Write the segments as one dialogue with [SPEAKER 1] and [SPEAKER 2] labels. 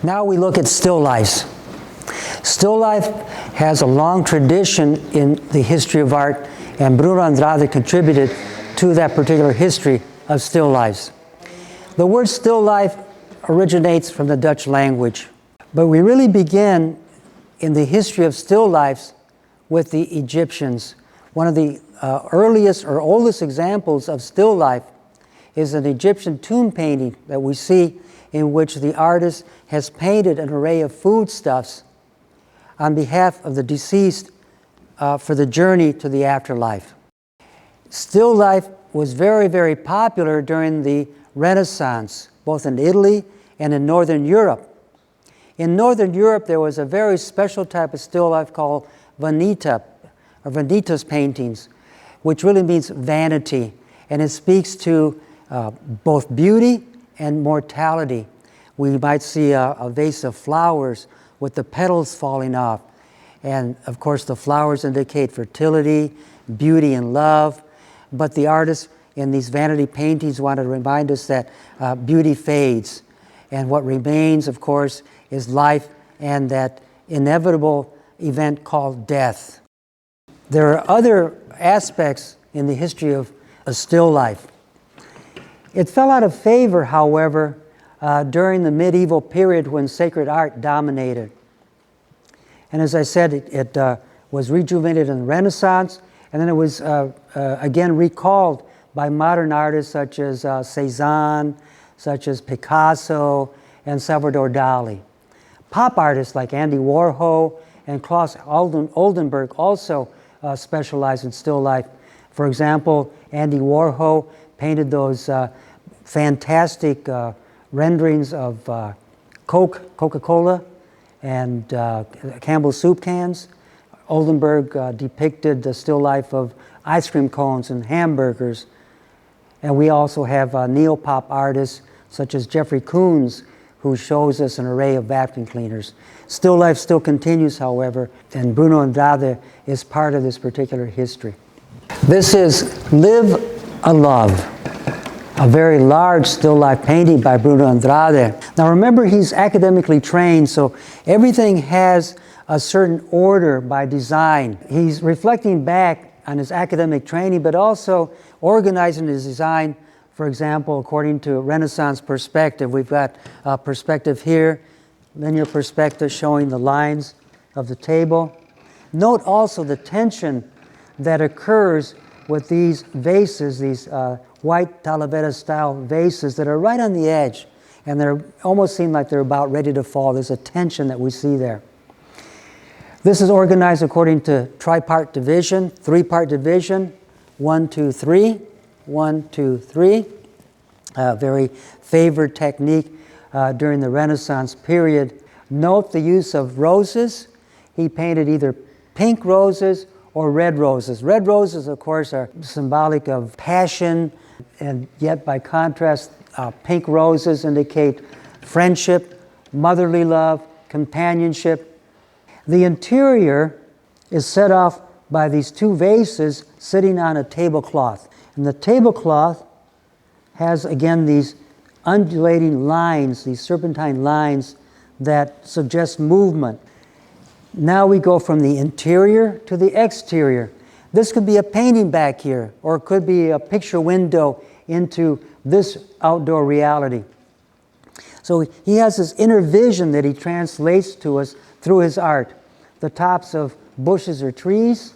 [SPEAKER 1] Now we look at still lifes. Still life has a long tradition in the history of art, and Bruno Andrade contributed to that particular history of still lifes. The word still life originates from the Dutch language, but we really begin in the history of still lifes with the Egyptians. One of the earliest or oldest examples of still life is an Egyptian tomb painting that we see, in which the artist has painted an array of foodstuffs on behalf of the deceased for the journey to the afterlife. Still life was very, very popular during the Renaissance, both in Italy and in Northern Europe. In Northern Europe, there was a very special type of still life called vanita, or vanitas paintings, which really means vanity, and it speaks to both beauty and mortality. We might see a vase of flowers with the petals falling off, and of course the flowers indicate fertility, beauty, and love, but the artists in these vanity paintings wanted to remind us that beauty fades, and what remains, of course, is life and that inevitable event called death. There are other aspects in the history of a still life. It fell out of favor, however, during the medieval period when sacred art dominated. And as I said, it was rejuvenated in the Renaissance, and then it was again recalled by modern artists such as Cezanne, such as Picasso, and Salvador Dali. Pop artists like Andy Warhol and Claes Oldenburg also specialized in still life. For example, Andy Warhol painted those fantastic renderings of Coca-Cola and Campbell's soup cans. Oldenburg depicted the still life of ice cream cones and hamburgers. And we also have neo-pop artists such as Jeff Koons, who shows us an array of vacuum cleaners. Still life still continues, however, and Bruno Andrade is part of this particular history. This is Live a Love, a very large still life painting by Bruno Andrade. Now remember, he's academically trained, so everything has a certain order by design. He's reflecting back on his academic training, but also organizing his design, for example, according to Renaissance perspective. We've got a perspective here, linear perspective showing the lines of the table. Note also the tension that occurs with these vases, these white Talavera-style vases that are right on the edge, and they almost seem like they're about ready to fall. There's a tension that we see there. This is organized according to tripart division, three-part division, 1, 2, 3, 1, 2, 3. A very favored technique during the Renaissance period. Note the use of roses. He painted either pink roses or red roses. Red roses, of course, are symbolic of passion, and yet by contrast, pink roses indicate friendship, motherly love, companionship. The interior is set off by these two vases sitting on a tablecloth. And the tablecloth has, again, these undulating lines, these serpentine lines that suggest movement. Now we go from the interior to the exterior. This could be a painting back here, or it could be a picture window into this outdoor reality. So he has this inner vision that he translates to us through his art. The tops of bushes or trees,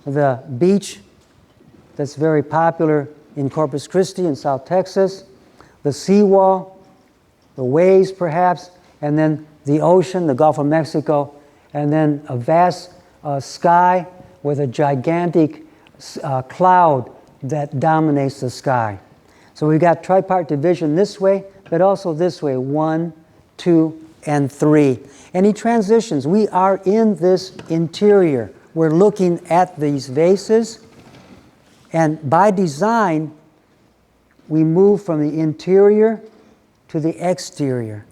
[SPEAKER 1] the beach that's very popular in Corpus Christi in South Texas, the seawall, the waves perhaps, and then the ocean, the Gulf of Mexico, and then a vast sky with a gigantic cloud that dominates the sky. So we've got tripart division this way, but also this way, 1, 2, and 3. And he transitions. We are in this interior. We're looking at these vases, and by design, we move from the interior to the exterior.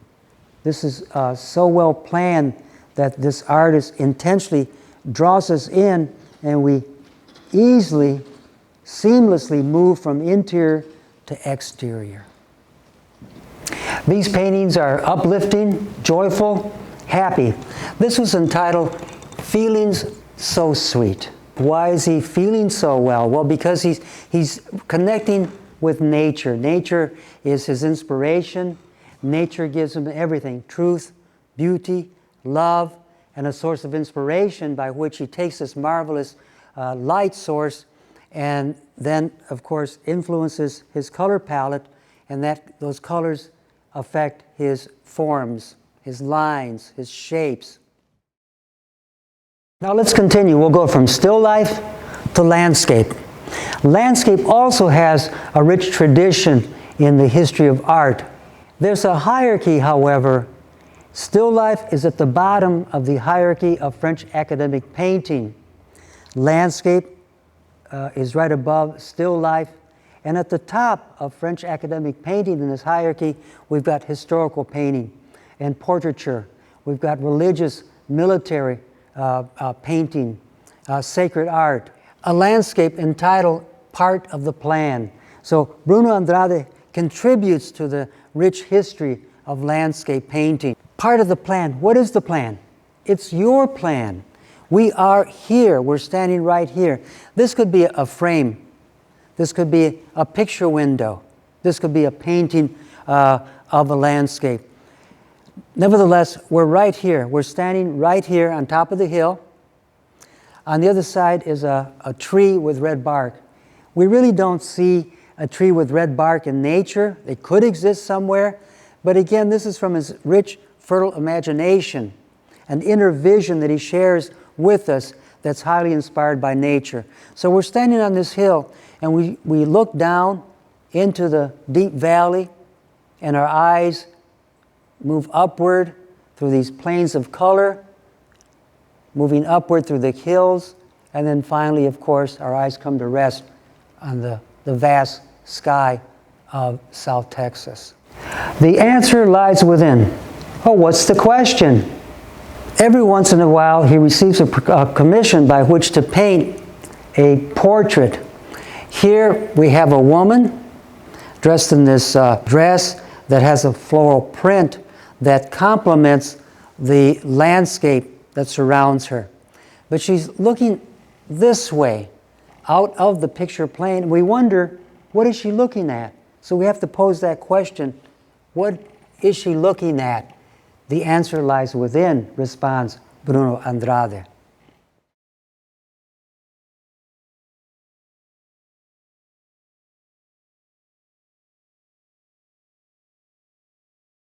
[SPEAKER 1] This is so well planned that this artist intentionally draws us in, and we easily, seamlessly move from interior to exterior. These paintings are uplifting, joyful, happy. This was entitled Feelings So Sweet. Why is he feeling so well? Well, because he's connecting with nature. Nature is his inspiration. Nature gives him everything: truth, beauty, love, and a source of inspiration by which he takes this marvelous light source and then, of course, influences his color palette, and those colors affect his forms, his lines, his shapes. Now let's continue. We'll go from still life to landscape. Landscape also has a rich tradition in the history of art. There's a hierarchy, however. Still life is at the bottom of the hierarchy of French academic painting. Landscape is right above still life. And at the top of French academic painting in this hierarchy, we've got historical painting and portraiture. We've got religious, military painting, sacred art. A landscape entitled Part of the Plan. So Bruno Andrade contributes to the rich history of landscape painting. Part of the plan. What is the plan? It's your plan. We are here. We're standing right here. This could be a frame. This could be a picture window. This could be a painting of a landscape. Nevertheless, we're right here. We're standing right here on top of the hill. On the other side is a tree with red bark. We really don't see a tree with red bark in nature. It could exist somewhere. But again, this is from his rich, fertile imagination, an inner vision that he shares with us that's highly inspired by nature. So we're standing on this hill, and we look down into the deep valley, and our eyes move upward through these plains of color, moving upward through the hills, and then finally, of course, our eyes come to rest on the vast sky of South Texas. The answer lies within. Oh, what's the question? Every once in a while, he receives a commission by which to paint a portrait. Here we have a woman dressed in this dress that has a floral print that complements the landscape that surrounds her. But she's looking this way, out of the picture plane, and we wonder, what is she looking at? So we have to pose that question, what is she looking at? The answer lies within, responds Bruno Andrade.